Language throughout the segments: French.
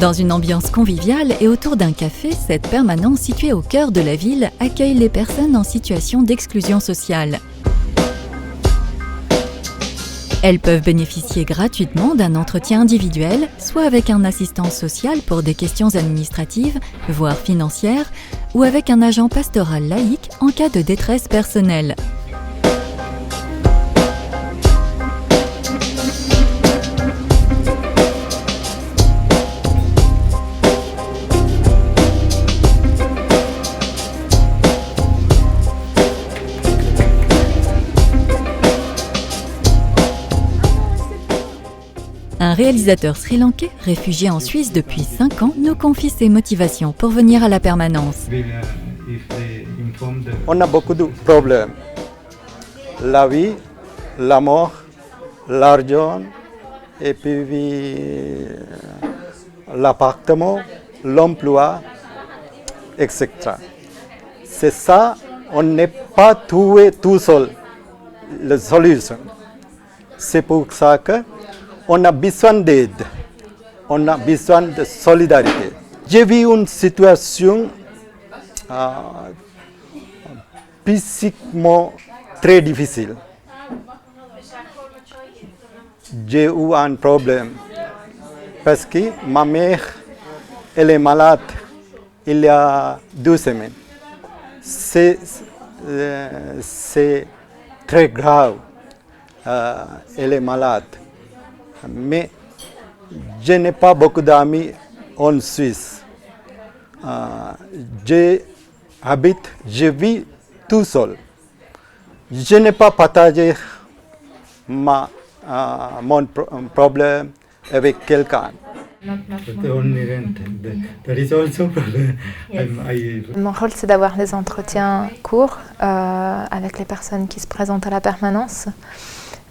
Dans une ambiance conviviale et autour d'un café, cette permanence située au cœur de la ville accueille les personnes en situation d'exclusion sociale. Elles peuvent bénéficier gratuitement d'un entretien individuel, soit avec un assistant social pour des questions administratives, voire financières, ou avec un agent pastoral laïque en cas de détresse personnelle. Un réalisateur sri-lankais, réfugié en Suisse depuis 5 ans, nous confie ses motivations pour venir à la permanence. On a beaucoup de problèmes. La vie, la mort, l'argent, et puis l'appartement, l'emploi, etc. C'est ça, on n'est pas trouvé tout seul la solution. C'est pour ça que on a besoin d'aide, on a besoin de solidarité. J'ai vu une situation physiquement très difficile. J'ai eu un problème parce que ma mère elle est malade il y a 2 semaines. C'est très grave. Elle est malade. Mais je n'ai pas beaucoup d'amis en Suisse. Je vis tout seul. Je n'ai pas partagé mon problème avec quelqu'un. Mon rôle, c'est d'avoir des entretiens courts avec les personnes qui se présentent à la permanence.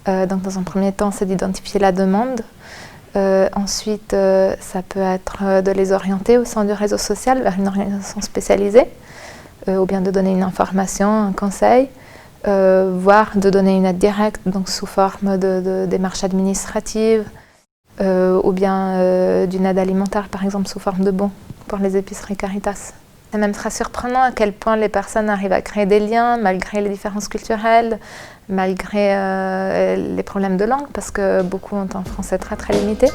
Donc dans un premier temps, c'est d'identifier la demande. Ensuite, ça peut être de les orienter au sein du réseau social vers une organisation spécialisée, ou bien de donner une information, un conseil, voire de donner une aide directe, donc sous forme de démarches administratives, ou bien d'une aide alimentaire, par exemple sous forme de bons pour les épiceries Caritas. C'est même très surprenant à quel point les personnes arrivent à créer des liens malgré les différences culturelles, malgré les problèmes de langue, parce que beaucoup ont un français très très limité.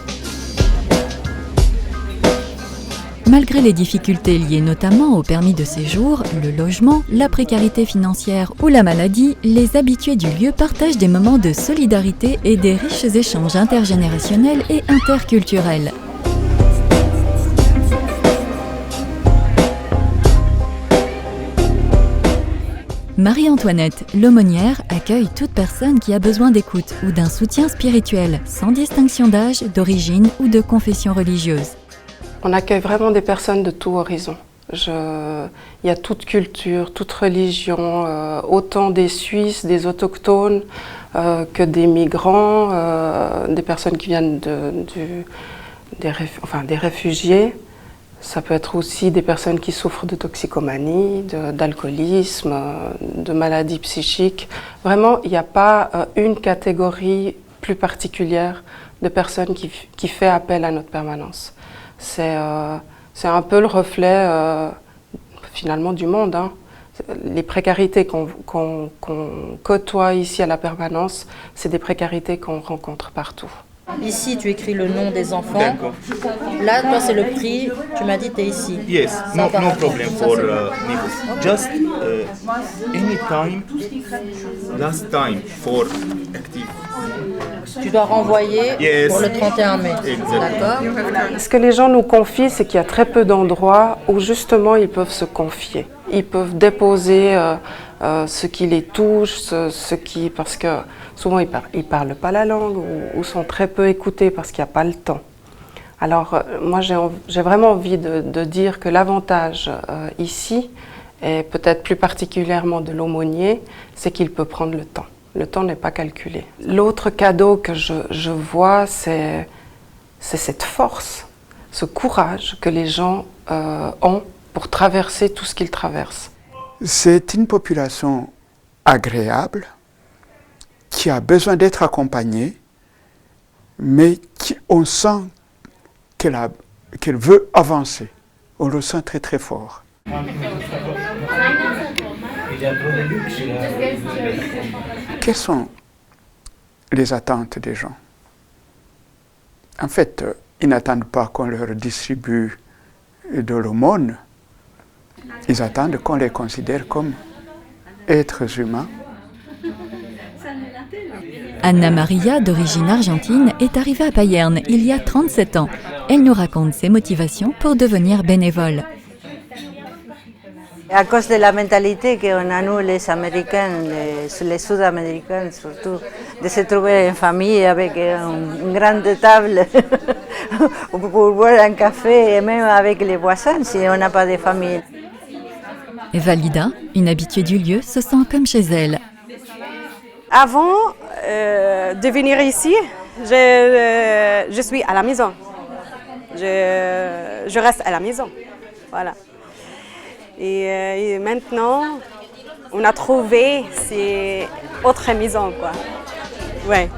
Malgré les difficultés liées notamment au permis de séjour, le logement, la précarité financière ou la maladie, les habitués du lieu partagent des moments de solidarité et des riches échanges intergénérationnels et interculturels. Marie-Antoinette, l'aumônière, accueille toute personne qui a besoin d'écoute ou d'un soutien spirituel, sans distinction d'âge, d'origine ou de confession religieuse. On accueille vraiment des personnes de tout horizon. Il y a toute culture, toute religion, autant des Suisses, des autochtones que des migrants, des personnes qui viennent des réfugiés. Ça peut être aussi des personnes qui souffrent de toxicomanie, d'alcoolisme, de maladies psychiques. Vraiment, il n'y a pas une catégorie plus particulière de personnes qui fait appel à notre permanence. C'est un peu le reflet finalement du monde. Hein. Les précarités qu'on côtoie ici à la permanence, c'est des précarités qu'on rencontre partout. Ici, tu écris le nom des enfants. Là, toi, c'est le prix. Tu m'as dit, tu es ici. Yes, no problem for me. Just any time, last time for active. Tu dois renvoyer pour le 31 mai. D'accord. Ce que les gens nous confient, c'est qu'il y a très peu d'endroits où justement ils peuvent se confier. Ils peuvent déposer ce qui les touche, parce que souvent ils ne parlent pas la langue ou sont très peu écoutés parce qu'il n'y a pas le temps. Alors moi j'ai vraiment envie de dire que l'avantage ici, et peut-être plus particulièrement de l'aumônier, c'est qu'il peut prendre le temps. Le temps n'est pas calculé. L'autre cadeau que je vois, c'est cette force, ce courage que les gens ont pour traverser tout ce qu'ils traversent. C'est une population agréable, qui a besoin d'être accompagnée, mais on sent qu'elle a qu'elle veut avancer. On le sent très très fort. Quelles sont les attentes des gens? En fait, ils n'attendent pas qu'on leur distribue de l'aumône. Ils attendent qu'on les considère comme êtres humains. Anna Maria, d'origine argentine, est arrivée à Payerne il y a 37 ans. Elle nous raconte ses motivations pour devenir bénévole. À cause de la mentalité qu'on a nous les Américains, les Sud-Américains surtout, de se trouver en famille avec une grande table pour boire un café et même avec les voisins si on n'a pas de famille. Et Valida, une habituée du lieu, se sent comme chez elle. Avant de venir ici, je suis à la maison. Je reste à la maison. Voilà. Et maintenant, on a trouvé cette autre maison, quoi. Ouais.